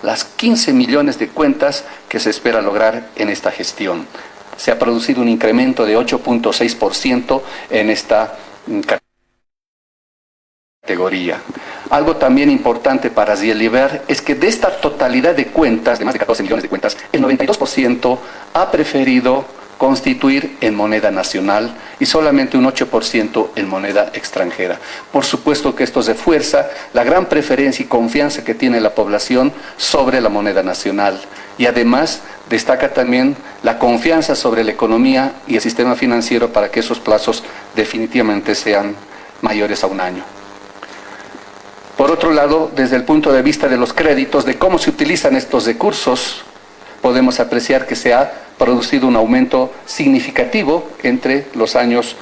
las 15 millones de cuentas que se espera lograr en esta gestión. Se ha producido un incremento de 8.6% en esta categoría. Algo también importante para relevar es que de esta totalidad de cuentas, de más de 14 millones de cuentas, el 92% ha preferido constituir en moneda nacional y solamente un 8% en moneda extranjera. Por supuesto que esto refuerza la gran preferencia y confianza que tiene la población sobre la moneda nacional y además destaca también la confianza sobre la economía y el sistema financiero para que esos plazos definitivamente sean mayores a un año. Por otro lado, desde el punto de vista de los créditos, de cómo se utilizan estos recursos, podemos apreciar que se ha producido un aumento significativo entre los años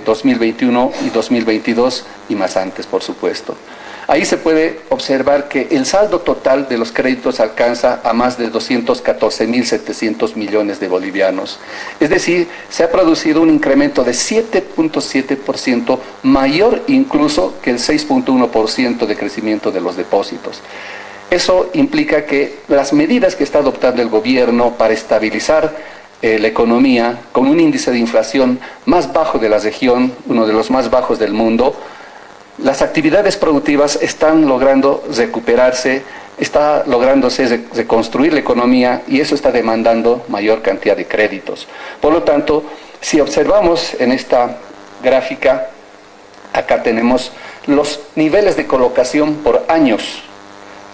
2021 y 2022 y más antes, por supuesto. Ahí se puede observar que el saldo total de los créditos alcanza a más de 214.700 millones de bolivianos. Es decir, se ha producido un incremento de 7.7% mayor incluso que el 6.1% de crecimiento de los depósitos. Eso implica que las medidas que está adoptando el gobierno para estabilizar la economía con un índice de inflación más bajo de la región, uno de los más bajos del mundo, las actividades productivas están logrando recuperarse, está lográndose reconstruir la economía y eso está demandando mayor cantidad de créditos. Por lo tanto, si observamos en esta gráfica, acá tenemos los niveles de colocación por años.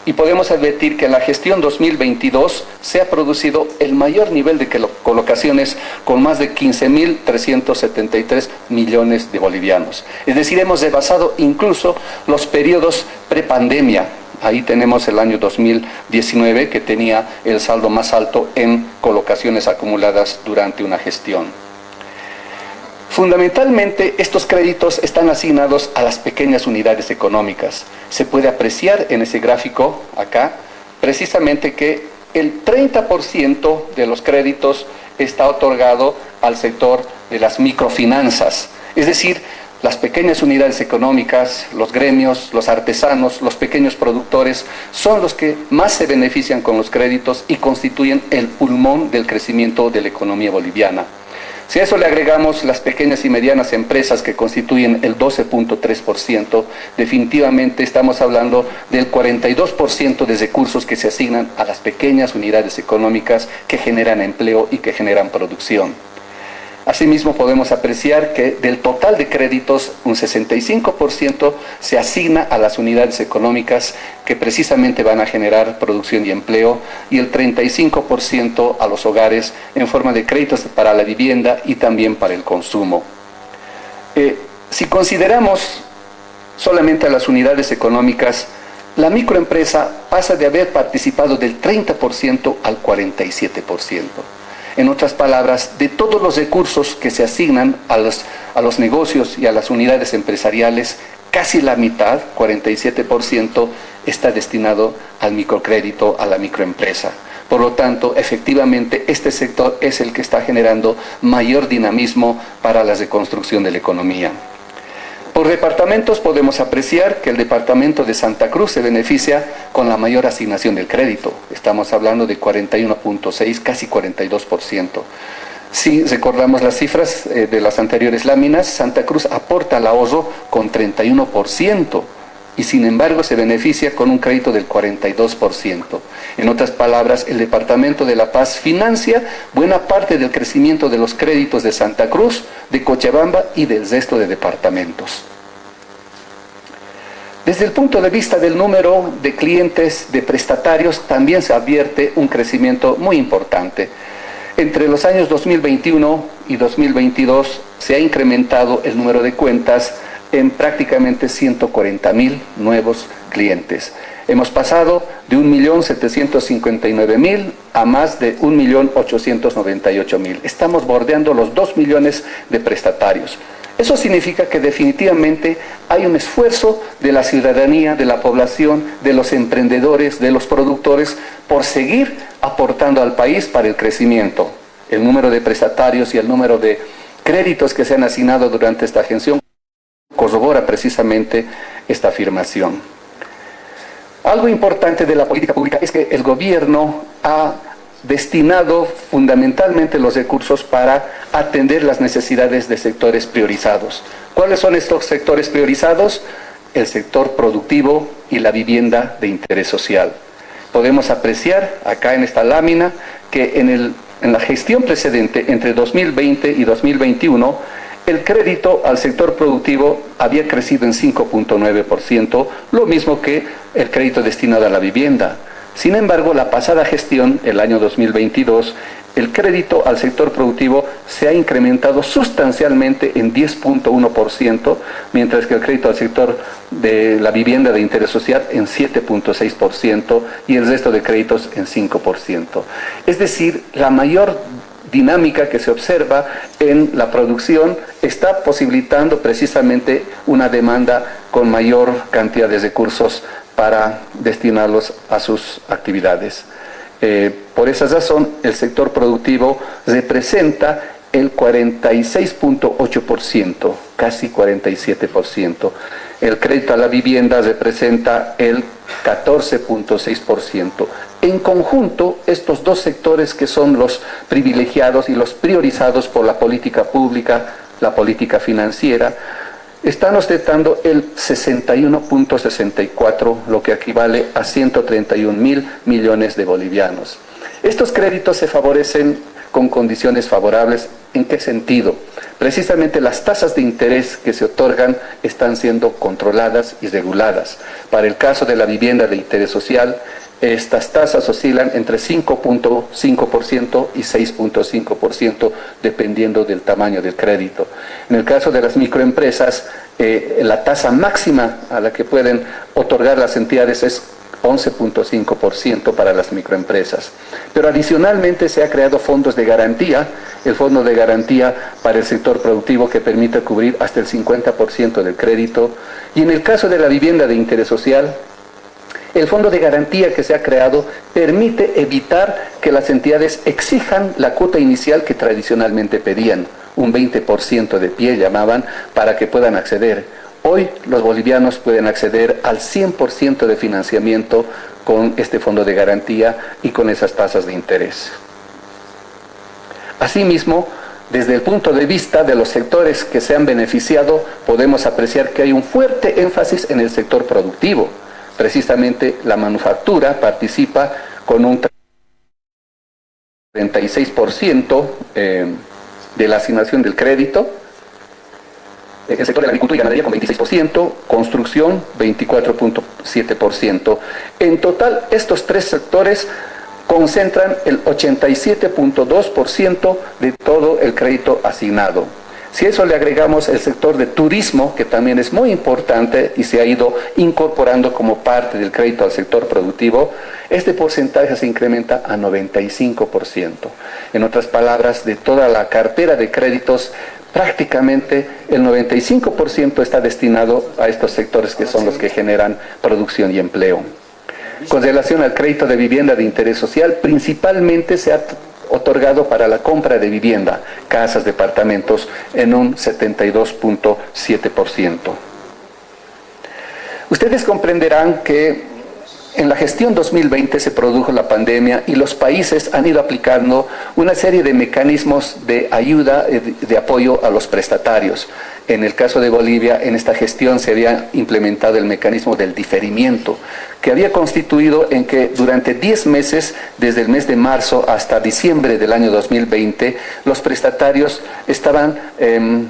Y podemos advertir que en la gestión 2022 se ha producido el mayor nivel de colocaciones con más de 15.373 millones de bolivianos. Es decir, hemos rebasado incluso los periodos prepandemia. Ahí tenemos el año 2019 que tenía el saldo más alto en colocaciones acumuladas durante una gestión. Fundamentalmente, estos créditos están asignados a las pequeñas unidades económicas. Se puede apreciar en ese gráfico acá, precisamente que el 30% de los créditos está otorgado al sector de las microfinanzas. Es decir, las pequeñas unidades económicas, los gremios, los artesanos, los pequeños productores, son los que más se benefician con los créditos y constituyen el pulmón del crecimiento de la economía boliviana. Si a eso le agregamos las pequeñas y medianas empresas que constituyen el 12.3%, definitivamente estamos hablando del 42% de recursos que se asignan a las pequeñas unidades económicas que generan empleo y que generan producción. Asimismo, podemos apreciar que del total de créditos, un 65% se asigna a las unidades económicas que precisamente van a generar producción y empleo, y el 35% a los hogares en forma de créditos para la vivienda y también para el consumo. Si consideramos solamente a las unidades económicas, la microempresa pasa de haber participado del 30% al 47%. En otras palabras, de todos los recursos que se asignan a los negocios y a las unidades empresariales, casi la mitad, 47%, está destinado al microcrédito, a la microempresa. Por lo tanto, efectivamente, este sector es el que está generando mayor dinamismo para la reconstrucción de la economía. Por departamentos podemos apreciar que el departamento de Santa Cruz se beneficia con la mayor asignación del crédito. Estamos hablando de 41.6, casi 42%. Si recordamos las cifras de las anteriores láminas, Santa Cruz aporta al ahorro con 31% y sin embargo se beneficia con un crédito del 42%. En otras palabras, el departamento de La Paz financia buena parte del crecimiento de los créditos de Santa Cruz, de Cochabamba y del resto de departamentos. Desde el punto de vista del número de clientes, de prestatarios, también se advierte un crecimiento muy importante. Entre los años 2021 y 2022 se ha incrementado el número de cuentas en prácticamente 140.000 nuevos clientes. Hemos pasado de 1.759.000 a más de 1.898.000. Estamos bordeando los 2 millones de prestatarios. Eso significa que definitivamente hay un esfuerzo de la ciudadanía, de la población, de los emprendedores, de los productores, por seguir aportando al país para el crecimiento. El número de prestatarios y el número de créditos que se han asignado durante esta gestión corrobora precisamente esta afirmación. Algo importante de la política pública es que el gobierno ha destinado fundamentalmente los recursos para atender las necesidades de sectores priorizados. ¿Cuáles son estos sectores priorizados? El sector productivo y la vivienda de interés social. Podemos apreciar acá en esta lámina que en la gestión precedente, entre 2020 y 2021, el crédito al sector productivo había crecido en 5.9%, lo mismo que el crédito destinado a la vivienda. Sin embargo, la pasada gestión, el año 2022, el crédito al sector productivo se ha incrementado sustancialmente en 10.1%, mientras que el crédito al sector de la vivienda de interés social en 7.6% y el resto de créditos en 5%. Es decir, la mayor dinámica que se observa en la producción está posibilitando precisamente una demanda con mayor cantidad de recursos para destinarlos a sus actividades. Por esa razón, el sector productivo representa el 46.8%, casi 47%. El crédito a la vivienda representa el 14.6%. En conjunto, estos dos sectores que son los privilegiados y los priorizados por la política pública, la política financiera, están ostentando el 61.64, lo que equivale a 131.000 millones de bolivianos. Estos créditos se favorecen con condiciones favorables. ¿En qué sentido? Precisamente las tasas de interés que se otorgan están siendo controladas y reguladas. Para el caso de la vivienda de interés social, estas tasas oscilan entre 5.5% y 6.5%, dependiendo del tamaño del crédito. En el caso de las microempresas, la tasa máxima a la que pueden otorgar las entidades es 11.5% para las microempresas. Pero adicionalmente se ha creado fondos de garantía, el fondo de garantía para el sector productivo que permite cubrir hasta el 50% del crédito. Y en el caso de la vivienda de interés social, el fondo de garantía que se ha creado permite evitar que las entidades exijan la cuota inicial que tradicionalmente pedían, un 20% de pie llamaban, para que puedan acceder. Hoy los bolivianos pueden acceder al 100% de financiamiento con este fondo de garantía y con esas tasas de interés. Asimismo, desde el punto de vista de los sectores que se han beneficiado, podemos apreciar que hay un fuerte énfasis en el sector productivo. Precisamente la manufactura participa con un 36% de la asignación del crédito, el sector de la agricultura y ganadería con 26%, construcción 24.7%. En total, estos tres sectores concentran el 87.2% de todo el crédito asignado. Si a eso le agregamos el sector de turismo, que también es muy importante y se ha ido incorporando como parte del crédito al sector productivo, este porcentaje se incrementa a 95%. En otras palabras, de toda la cartera de créditos, prácticamente el 95% está destinado a estos sectores que son los que generan producción y empleo. Con relación al crédito de vivienda de interés social, principalmente se ha otorgado para la compra de vivienda, casas, departamentos, en un 72.7%. Ustedes comprenderán que en la gestión 2020 se produjo la pandemia y los países han ido aplicando una serie de mecanismos de ayuda, de apoyo a los prestatarios. En el caso de Bolivia, en esta gestión se había implementado el mecanismo del diferimiento, que había constituido en que durante 10 meses, desde el mes de marzo hasta diciembre del año 2020, los prestatarios estaban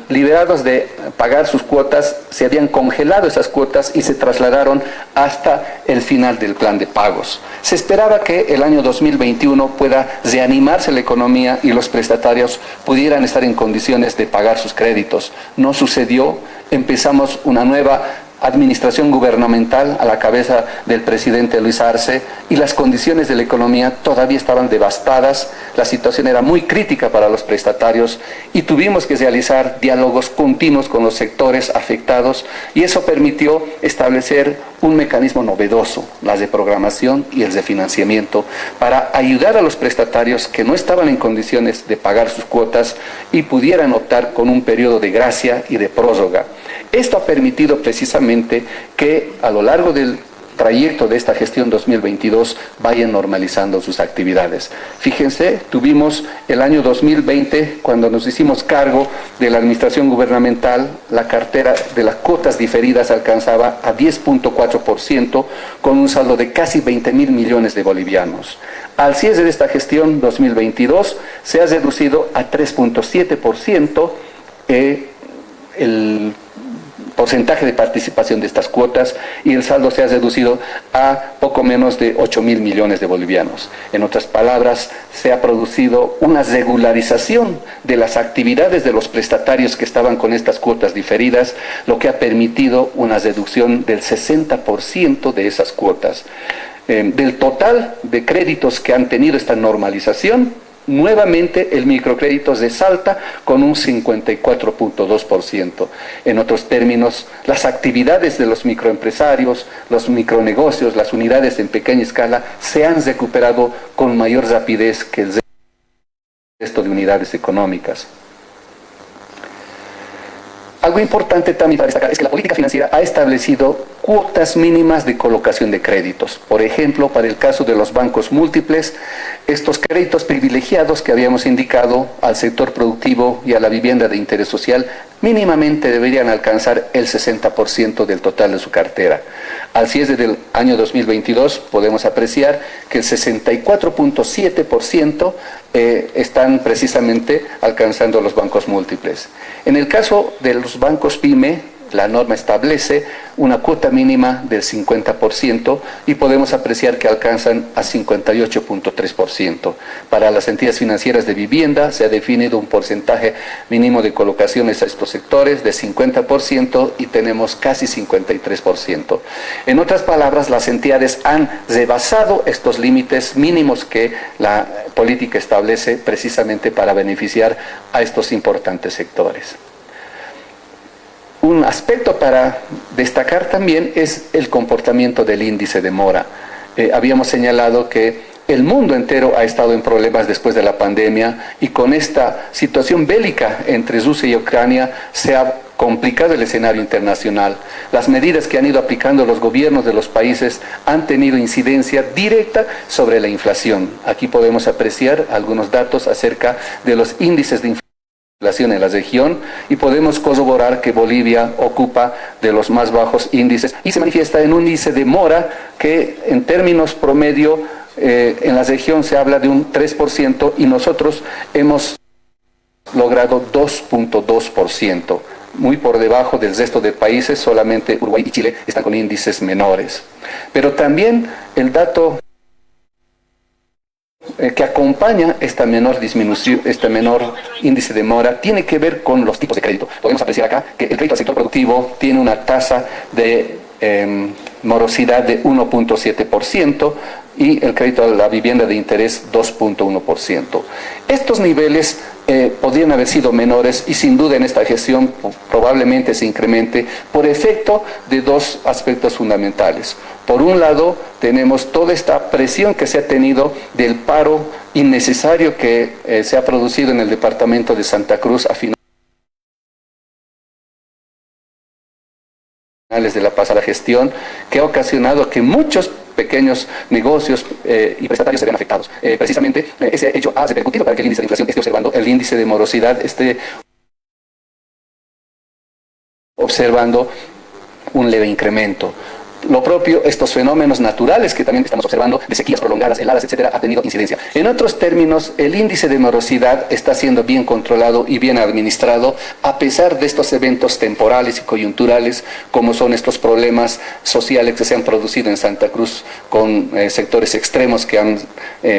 liberados de pagar sus cuotas, se habían congelado esas cuotas y se trasladaron hasta el final del plan de pagos. Se esperaba que el año 2021 pueda reanimarse la economía y los prestatarios pudieran estar en condiciones de pagar sus créditos. No sucedió, empezamos una nueva administración gubernamental a la cabeza del presidente Luis Arce y las condiciones de la economía todavía estaban devastadas, la situación era muy crítica para los prestatarios y tuvimos que realizar diálogos continuos con los sectores afectados y eso permitió establecer un mecanismo novedoso, la reprogramación y el refinanciamiento, para ayudar a los prestatarios que no estaban en condiciones de pagar sus cuotas y pudieran optar con un periodo de gracia y de prórroga. Esto ha permitido precisamente que a lo largo del trayecto de esta gestión 2022 vayan normalizando sus actividades. Fíjense, tuvimos el año 2020, cuando nos hicimos cargo de la administración gubernamental, la cartera de las cuotas diferidas alcanzaba a 10.4%, con un saldo de casi 20.000 millones de bolivianos. Al cierre de esta gestión 2022 se ha reducido a 3.7% el porcentaje de participación de estas cuotas, y el saldo se ha reducido a poco menos de 8.000 millones de bolivianos. En otras palabras, se ha producido una regularización de las actividades de los prestatarios que estaban con estas cuotas diferidas, lo que ha permitido una reducción del 60% de esas cuotas. Del total de créditos que han tenido esta normalización, nuevamente el microcrédito resalta con un 54.2%. En otros términos, las actividades de los microempresarios, los micronegocios, las unidades en pequeña escala se han recuperado con mayor rapidez que el resto de unidades económicas. Algo importante también para destacar es que la política financiera ha establecido cuotas mínimas de colocación de créditos. Por ejemplo, para el caso de los bancos múltiples, estos créditos privilegiados que habíamos indicado al sector productivo y a la vivienda de interés social mínimamente deberían alcanzar el 60% del total de su cartera. Al cierre del año 2022 podemos apreciar que el 64.7% están precisamente alcanzando los bancos múltiples. En el caso de los bancos PYME, la norma establece una cuota mínima del 50% y podemos apreciar que alcanzan a 58.3%. Para las entidades financieras de vivienda se ha definido un porcentaje mínimo de colocaciones a estos sectores de 50% y tenemos casi 53%. En otras palabras, las entidades han rebasado estos límites mínimos que la política establece precisamente para beneficiar a estos importantes sectores. Un aspecto para destacar también es el comportamiento del índice de mora. Habíamos señalado que el mundo entero ha estado en problemas después de la pandemia, y con esta situación bélica entre Rusia y Ucrania se ha complicado el escenario internacional. Las medidas que han ido aplicando los gobiernos de los países han tenido incidencia directa sobre la inflación. Aquí podemos apreciar algunos datos acerca de los índices de inflación en la región, y podemos corroborar que Bolivia ocupa de los más bajos índices y se manifiesta en un índice de mora que en términos promedio en la región se habla de un 3% y nosotros hemos logrado 2.2%, muy por debajo del resto de países. Solamente Uruguay y Chile están con índices menores. Pero también el dato que acompaña esta menor disminución, este menor índice de mora, tiene que ver con los tipos de crédito. Podemos apreciar acá que el crédito al sector productivo tiene una tasa de morosidad de 1.7% y el crédito a la vivienda de interés 2.1%. Estos niveles podrían haber sido menores y sin duda en esta gestión probablemente se incremente por efecto de dos aspectos fundamentales. Por un lado, tenemos toda esta presión que se ha tenido del paro innecesario que se ha producido en el departamento de Santa Cruz a finales de la pasada gestión, que ha ocasionado que muchos pequeños negocios y prestatarios se vean afectados. Precisamente ese hecho ha repercutido para que el índice de inflación esté observando, el índice de morosidad esté observando un leve incremento. Lo propio, estos fenómenos naturales que también estamos observando, de sequías prolongadas, heladas, etcétera, ha tenido incidencia. En otros términos, el índice de morosidad está siendo bien controlado y bien administrado, a pesar de estos eventos temporales y coyunturales, como son estos problemas sociales que se han producido en Santa Cruz con sectores extremos que han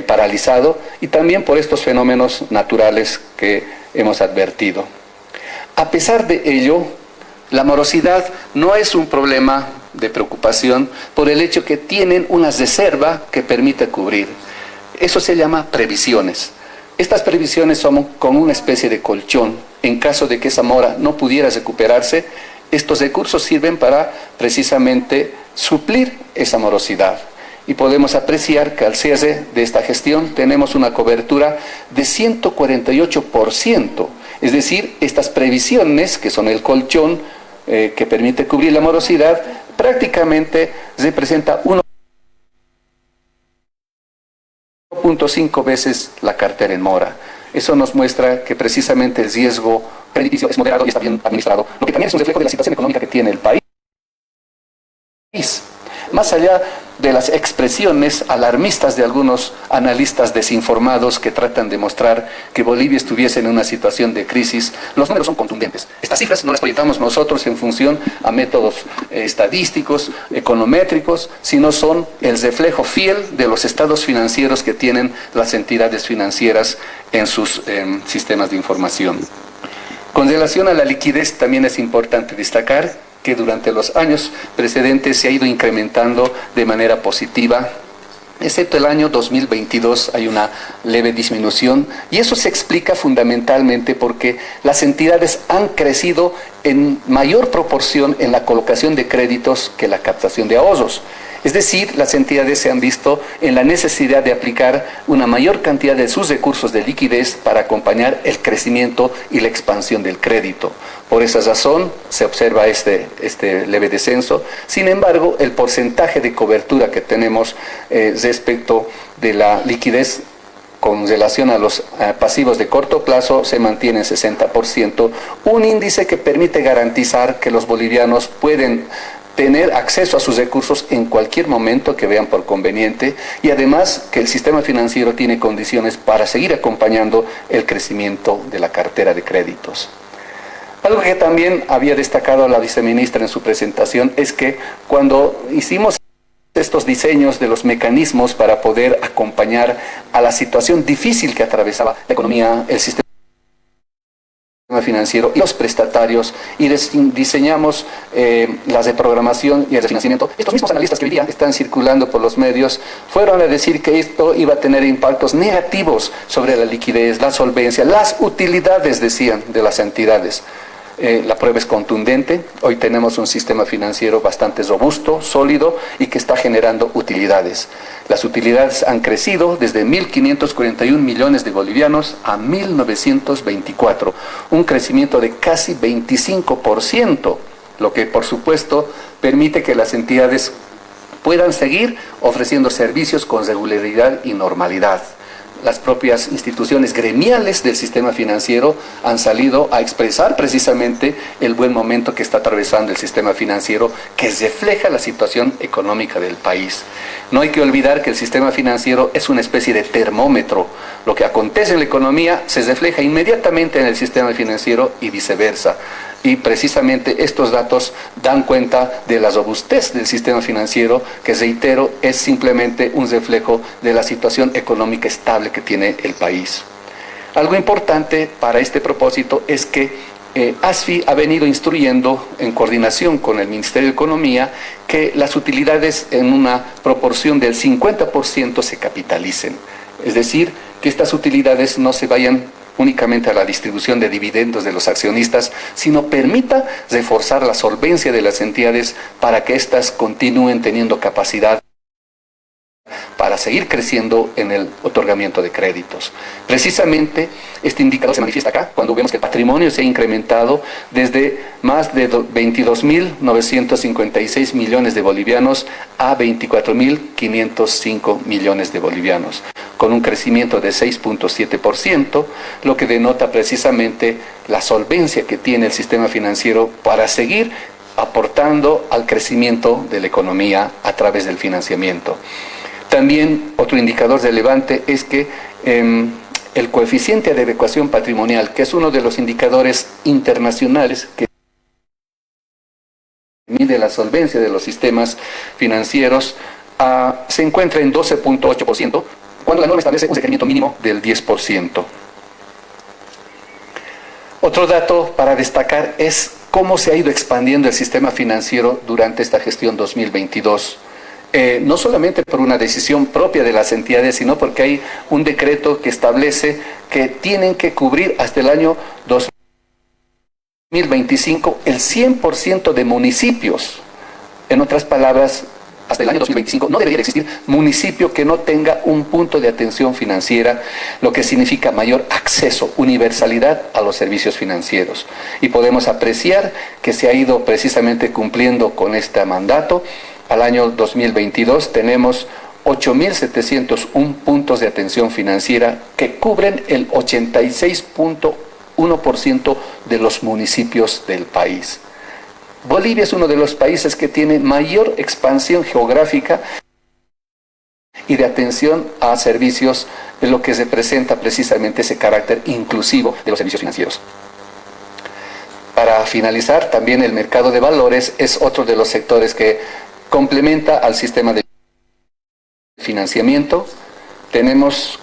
paralizado, y también por estos fenómenos naturales que hemos advertido. A pesar de ello, la morosidad no es un problema de preocupación por el hecho que tienen una reserva que permite cubrir. Eso se llama previsiones. Estas previsiones son como una especie de colchón. En caso de que esa mora no pudiera recuperarse, estos recursos sirven para precisamente suplir esa morosidad. Y podemos apreciar que al cierre de esta gestión tenemos una cobertura de 148%. Es decir, estas previsiones, que son el colchón que permite cubrir la morosidad, prácticamente representa 1.5 veces la cartera en mora. Eso nos muestra que precisamente el riesgo crediticio es moderado y está bien administrado, lo que también es un reflejo de la situación económica que tiene el país. Más allá de las expresiones alarmistas de algunos analistas desinformados que tratan de mostrar que Bolivia estuviese en una situación de crisis, los números son contundentes. Estas cifras no las proyectamos nosotros en función a métodos estadísticos, econométricos, sino son el reflejo fiel de los estados financieros que tienen las entidades financieras en sus sistemas de información. Con relación a la liquidez, también es importante destacar que durante los años precedentes se ha ido incrementando de manera positiva, excepto el año 2022 hay una leve disminución, y eso se explica fundamentalmente porque las entidades han crecido en mayor proporción en la colocación de créditos que la captación de ahorros. Es decir, las entidades se han visto en la necesidad de aplicar una mayor cantidad de sus recursos de liquidez para acompañar el crecimiento y la expansión del crédito. Por esa razón se observa este leve descenso. Sin embargo, el porcentaje de cobertura que tenemos respecto de la liquidez con relación a los pasivos de corto plazo se mantiene en 60%, un índice que permite garantizar que los bolivianos pueden tener acceso a sus recursos en cualquier momento que vean por conveniente, y además que el sistema financiero tiene condiciones para seguir acompañando el crecimiento de la cartera de créditos. Algo que también había destacado la viceministra en su presentación es que cuando hicimos estos diseños de los mecanismos para poder acompañar a la situación difícil que atravesaba la economía, el sistema financiero y los prestatarios, y diseñamos las de programación y el de financiamiento, estos mismos analistas que hoy día están circulando por los medios fueron a decir que esto iba a tener impactos negativos sobre la liquidez, la solvencia, las utilidades, decían, de las entidades. La prueba es contundente. Hoy tenemos un sistema financiero bastante robusto, sólido y que está generando utilidades. Las utilidades han crecido desde 1.541 millones de bolivianos a 1.924, un crecimiento de casi 25%, lo que por supuesto permite que las entidades puedan seguir ofreciendo servicios con regularidad y normalidad. Las propias instituciones gremiales del sistema financiero han salido a expresar precisamente el buen momento que está atravesando el sistema financiero, que refleja la situación económica del país. No hay que olvidar que el sistema financiero es una especie de termómetro. Lo que acontece en la economía se refleja inmediatamente en el sistema financiero y viceversa. Y precisamente estos datos dan cuenta de la robustez del sistema financiero, que, reitero, es simplemente un reflejo de la situación económica estable que tiene el país. Algo importante para este propósito es que ASFI ha venido instruyendo, en coordinación con el Ministerio de Economía, que las utilidades en una proporción del 50% se capitalicen. Es decir, que estas utilidades no se vayan únicamente a la distribución de dividendos de los accionistas, sino permita reforzar la solvencia de las entidades para que éstas continúen teniendo capacidad para seguir creciendo en el otorgamiento de créditos. Precisamente este indicador se manifiesta acá, cuando vemos que el patrimonio se ha incrementado desde más de 22.956 millones de bolivianos a 24.505 millones de bolivianos, con un crecimiento de 6.7%, lo que denota precisamente la solvencia que tiene el sistema financiero para seguir aportando al crecimiento de la economía a través del financiamiento. También otro indicador relevante es que el coeficiente de adecuación patrimonial, que es uno de los indicadores internacionales que mide la solvencia de los sistemas financieros, se encuentra en 12.8%, cuando la norma establece un requerimiento mínimo del 10%. Otro dato para destacar es cómo se ha ido expandiendo el sistema financiero durante esta gestión 2022. No solamente por una decisión propia de las entidades, sino porque hay un decreto que establece que tienen que cubrir hasta el año 2025 el 100% de municipios. En otras palabras, hasta el año 2025 no debería existir municipio que no tenga un punto de atención financiera, lo que significa mayor acceso, universalidad a los servicios financieros. Y podemos apreciar que se ha ido precisamente cumpliendo con este mandato. Al año 2022 tenemos 8.701 puntos de atención financiera que cubren el 86.1% de los municipios del país. Bolivia es uno de los países que tiene mayor expansión geográfica y de atención a servicios, en lo que representa precisamente ese carácter inclusivo de los servicios financieros. Para finalizar, también el mercado de valores es otro de los sectores que complementa al sistema de financiamiento. Tenemos,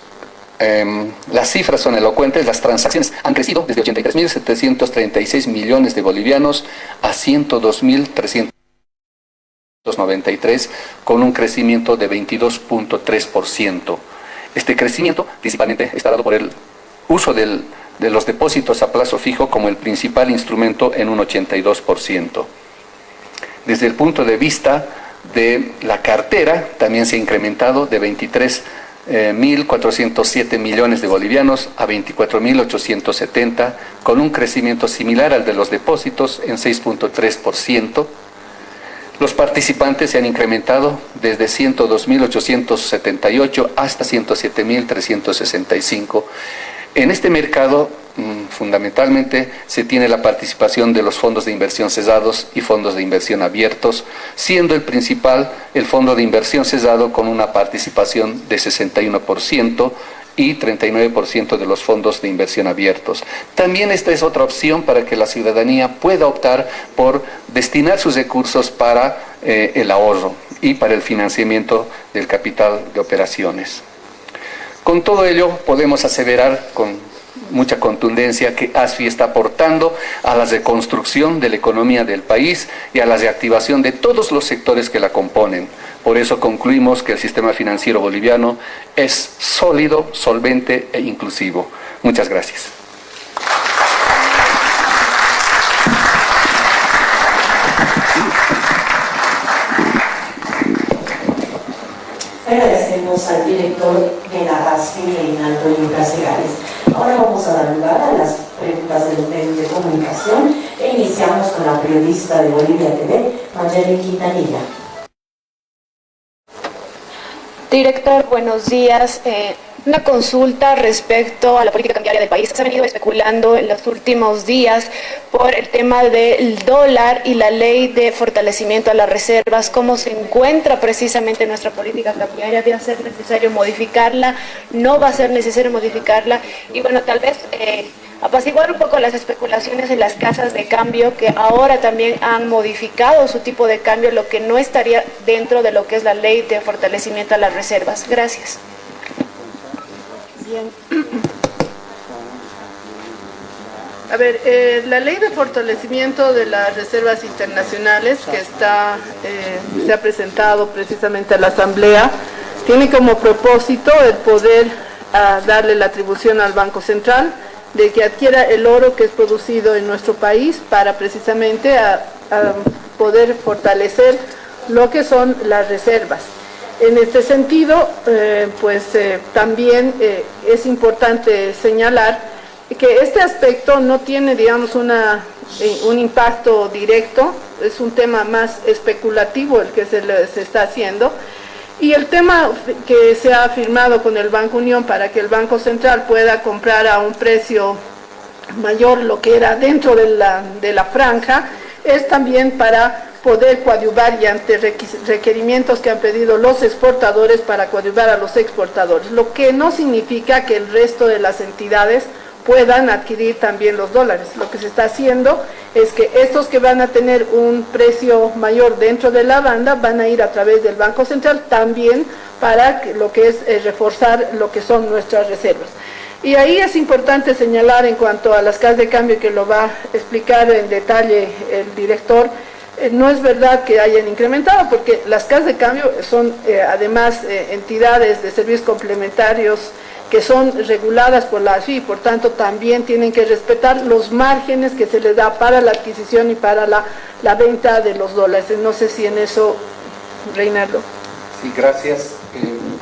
las cifras son elocuentes, las transacciones han crecido desde 83.736 millones de bolivianos a 102.393, con un crecimiento de 22.3%. Este crecimiento principalmente está dado por el uso de los depósitos a plazo fijo como el principal instrumento en un 82%. Desde el punto de vista de la cartera, también se ha incrementado de 23.407 millones de bolivianos a 24.870, con un crecimiento similar al de los depósitos en 6.3%. Los participantes se han incrementado desde 102.878 hasta 107.365. En este mercado, fundamentalmente, se tiene la participación de los fondos de inversión cesados y fondos de inversión abiertos, siendo el principal el fondo de inversión cesado con una participación de 61% y 39% de los fondos de inversión abiertos. También esta es otra opción para que la ciudadanía pueda optar por destinar sus recursos para el ahorro y para el financiamiento del capital de operaciones. Con todo ello, podemos aseverar con mucha contundencia que ASFI está aportando a la reconstrucción de la economía del país y a la reactivación de todos los sectores que la componen. Por eso concluimos que el sistema financiero boliviano es sólido, solvente e inclusivo. Muchas gracias. Agradecemos al director de la ASFI, Reinaldo Lucas Segales. Ahora vamos a dar lugar a las preguntas de los medios de comunicación e iniciamos con la periodista de Bolivia TV, Mayeli Quintanilla. Director, buenos días. Una consulta respecto a la política cambiaria del país. Se ha venido especulando en los últimos días por el tema del dólar y la ley de fortalecimiento a las reservas. ¿Cómo se encuentra precisamente nuestra política cambiaria? ¿Va a ser necesario modificarla? ¿No va a ser necesario modificarla? Y bueno, tal vez apaciguar un poco las especulaciones en las casas de cambio que ahora también han modificado su tipo de cambio, lo que no estaría dentro de lo que es la ley de fortalecimiento a las reservas. Gracias. Bien. A ver, la ley de fortalecimiento de las reservas internacionales que se ha presentado precisamente a la Asamblea tiene como propósito el poder darle la atribución al Banco Central de que adquiera el oro que es producido en nuestro país para precisamente poder fortalecer lo que son las reservas. En este sentido, también es importante señalar que este aspecto no tiene, digamos, un impacto directo, es un tema más especulativo el que se está haciendo. Y el tema que se ha firmado con el Banco Unión para que el Banco Central pueda comprar a un precio mayor lo que era dentro de la franja, es también para poder coadyuvar y ante requerimientos que han pedido los exportadores para coadyuvar a los exportadores, lo que no significa que el resto de las entidades puedan adquirir también los dólares. Lo que se está haciendo es que estos que van a tener un precio mayor dentro de la banda van a ir a través del Banco Central también para lo que es reforzar lo que son nuestras reservas. Y ahí es importante señalar en cuanto a las casas de cambio, que lo va a explicar en detalle el director. No es verdad que hayan incrementado, porque las casas de cambio son además entidades de servicios complementarios que son reguladas por la ASFI, por tanto también tienen que respetar los márgenes que se les da para la adquisición y para la venta de los dólares. No sé si en eso Reinaldo. Sí, gracias.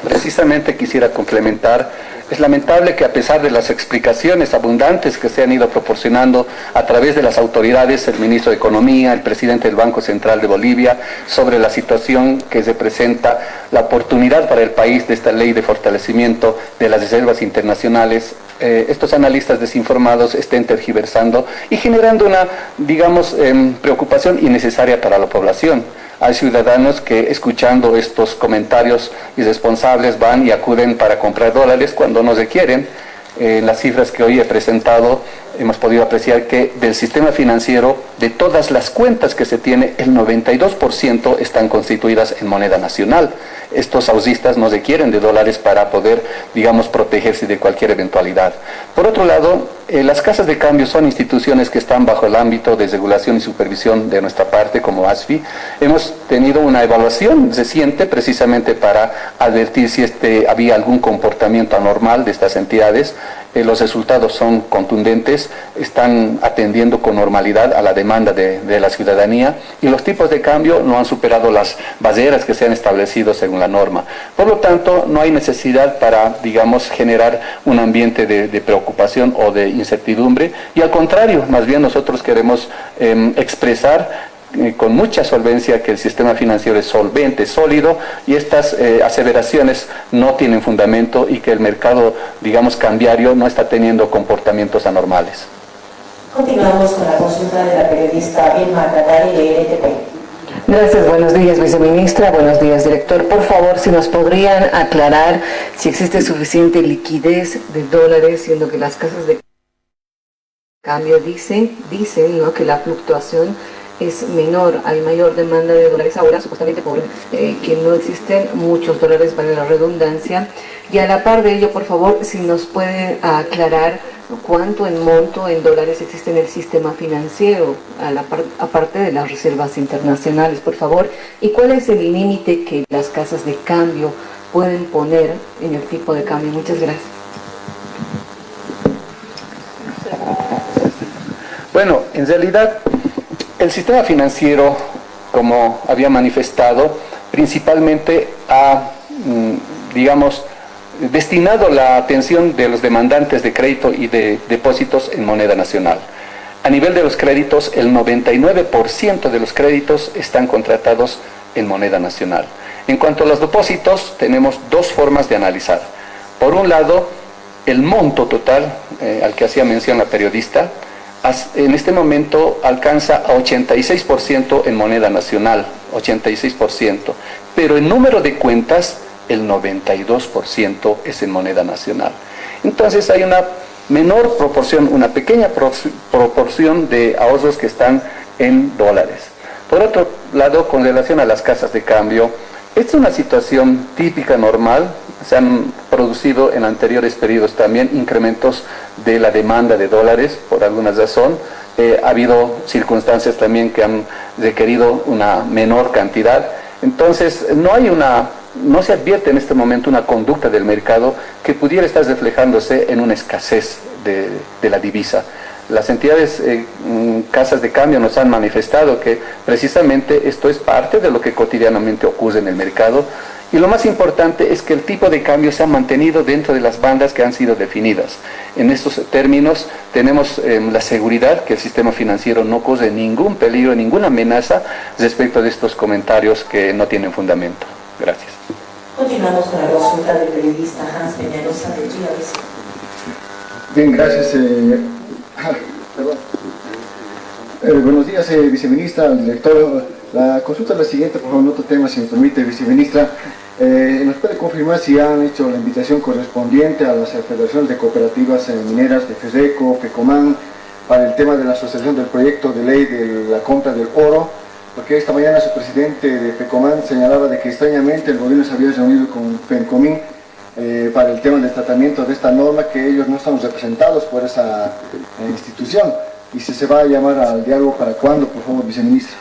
Precisamente quisiera complementar. Es lamentable que a pesar de las explicaciones abundantes que se han ido proporcionando a través de las autoridades, el ministro de Economía, el presidente del Banco Central de Bolivia, sobre la situación que se presenta, la oportunidad para el país de esta ley de fortalecimiento de las reservas internacionales, estos analistas desinformados estén tergiversando y generando una, digamos, preocupación innecesaria para la población. Hay ciudadanos que, escuchando estos comentarios irresponsables, van y acuden para comprar dólares cuando no requieren. En las cifras que hoy he presentado, hemos podido apreciar que del sistema financiero, de todas las cuentas que se tiene, el 92% están constituidas en moneda nacional. Estos ausistas no requieren de dólares para poder, digamos, protegerse de cualquier eventualidad. Por otro lado, las casas de cambio son instituciones que están bajo el ámbito de regulación y supervisión de nuestra parte, como ASFI. Hemos tenido una evaluación reciente precisamente para advertir si había algún comportamiento anormal de estas entidades. Los resultados son contundentes, están atendiendo con normalidad a la demanda de la ciudadanía y los tipos de cambio no han superado las barreras que se han establecido según la norma. Por lo tanto, no hay necesidad para, digamos, generar un ambiente de preocupación o de incertidumbre, y al contrario, más bien nosotros queremos expresar con mucha solvencia que el sistema financiero es solvente, sólido, y estas aseveraciones no tienen fundamento y que el mercado, digamos, cambiario no está teniendo comportamientos anormales. Continuamos con la consulta de la periodista Vilma Catari de RTP. Gracias, buenos días, viceministra, buenos días, director. Por favor, si nos podrían aclarar si existe suficiente liquidez de dólares, siendo que las casas de cambio dicen, ¿no?, que la fluctuación es menor, hay mayor demanda de dólares ahora, supuestamente por que no existen muchos dólares, para la redundancia. Y a la par de ello, por favor, si nos pueden aclarar cuánto en monto en dólares existe en el sistema financiero, aparte de las reservas internacionales, por favor, y cuál es el límite que las casas de cambio pueden poner en el tipo de cambio. Muchas gracias. Bueno, en realidad, el sistema financiero, como había manifestado, principalmente ha, digamos, destinado la atención de los demandantes de crédito y de depósitos en moneda nacional. A nivel de los créditos, el 99% de los créditos están contratados en moneda nacional. En cuanto a los depósitos, tenemos dos formas de analizar. Por un lado, el monto total al que hacía mención la periodista, en este momento alcanza a 86% en moneda nacional, 86%, pero el número de cuentas, el 92% es en moneda nacional. Entonces hay una menor proporción, una pequeña proporción de ahorros que están en dólares. Por otro lado, con relación a las casas de cambio, esta es una situación típica, normal. Se han producido en anteriores periodos también incrementos de la demanda de dólares por alguna razón. Ha habido circunstancias también que han requerido una menor cantidad. Entonces, no se advierte en este momento una conducta del mercado que pudiera estar reflejándose en una escasez de la divisa. Las entidades, casas de cambio, nos han manifestado que precisamente esto es parte de lo que cotidianamente ocurre en el mercado, y lo más importante es que el tipo de cambio se ha mantenido dentro de las bandas que han sido definidas. En estos términos tenemos la seguridad que el sistema financiero no corre ningún peligro, ninguna amenaza respecto de estos comentarios que no tienen fundamento. Gracias. Continuamos con la consulta del periodista Hans Peñalosa de GABC. Bien, gracias. Buenos días, viceministra, director. La consulta es la siguiente, por favor, en otro tema, si me permite, viceministra. ¿Nos puede confirmar si han hecho la invitación correspondiente a las federaciones de cooperativas mineras de FESECO, FECOMAN, para el tema de la asociación del proyecto de ley de la compra del oro? Porque esta mañana su presidente de FECOMAN señalaba de que extrañamente el gobierno se había reunido con FENCOMIN para el tema del tratamiento de esta norma, que ellos no están representados por esa institución. Y si se va a llamar al diálogo, ¿para cuándo, por favor, viceministra?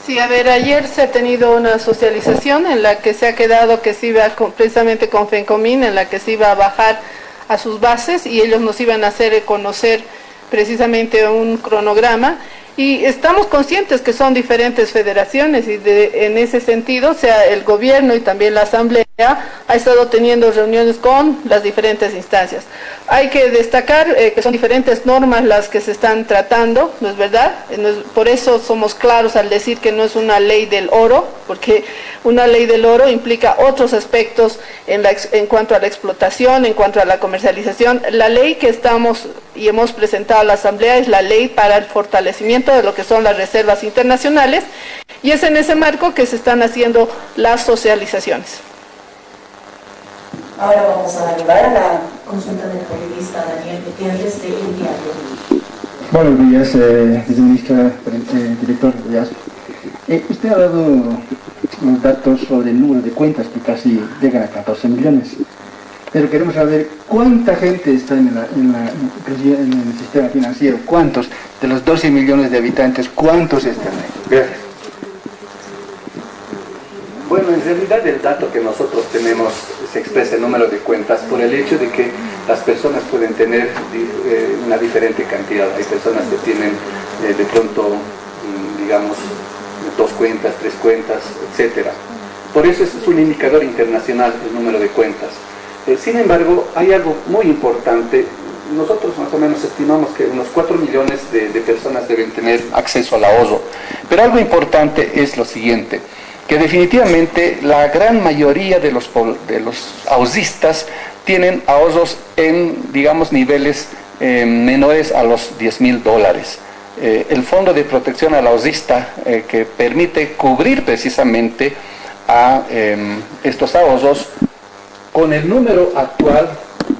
Sí, a ver, ayer se ha tenido una socialización en la que se ha quedado que se iba precisamente con FENCOMIN, en la que se iba a bajar a sus bases y ellos nos iban a hacer conocer precisamente un cronograma. Y estamos conscientes que son diferentes federaciones y en ese sentido, o sea, el gobierno y también la asamblea ha estado teniendo reuniones con las diferentes instancias. Hay que destacar que son diferentes normas las que se están tratando, ¿no es verdad? Por eso somos claros al decir que no es una ley del oro, porque una ley del oro implica otros aspectos en cuanto a la explotación, en cuanto a la comercialización. La ley que estamos y hemos presentado a la asamblea es la ley para el fortalecimiento de lo que son las reservas internacionales, y es en ese marco que se están haciendo las socializaciones. Ahora vamos a dar lugar a la consulta del periodista Daniel Gutiérrez de El Diario. Buenos días, viceministra, director de ASP. Usted ha dado los datos sobre el número de cuentas que casi llegan a 14 millones. Pero queremos saber cuánta gente está en el sistema financiero, cuántos de los 12 millones de habitantes, cuántos están ahí. Gracias. Bueno, en realidad el dato que nosotros tenemos se expresa en número de cuentas por el hecho de que las personas pueden tener una diferente cantidad. Hay personas que tienen de pronto, digamos, 2 cuentas, 3 cuentas, etcétera. Por eso es un indicador internacional el número de cuentas. Sin embargo, hay algo muy importante. Nosotros más o menos estimamos que unos 4 millones de personas deben tener acceso al ahorro. Pero algo importante es lo siguiente, que definitivamente la gran mayoría de los ahorristas tienen ahorros en, digamos, niveles menores a los $10,000. El Fondo de Protección al Ahorrista, que permite cubrir precisamente a estos ahorros, con el número actual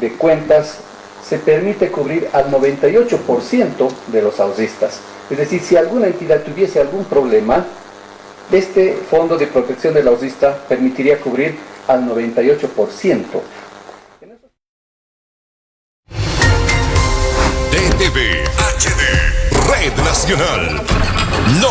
de cuentas se permite cubrir al 98% de los ahorristas. Es decir, si alguna entidad tuviese algún problema, este Fondo de Protección del Ahorrista permitiría cubrir al 98%. DTV HD, Red Nacional. No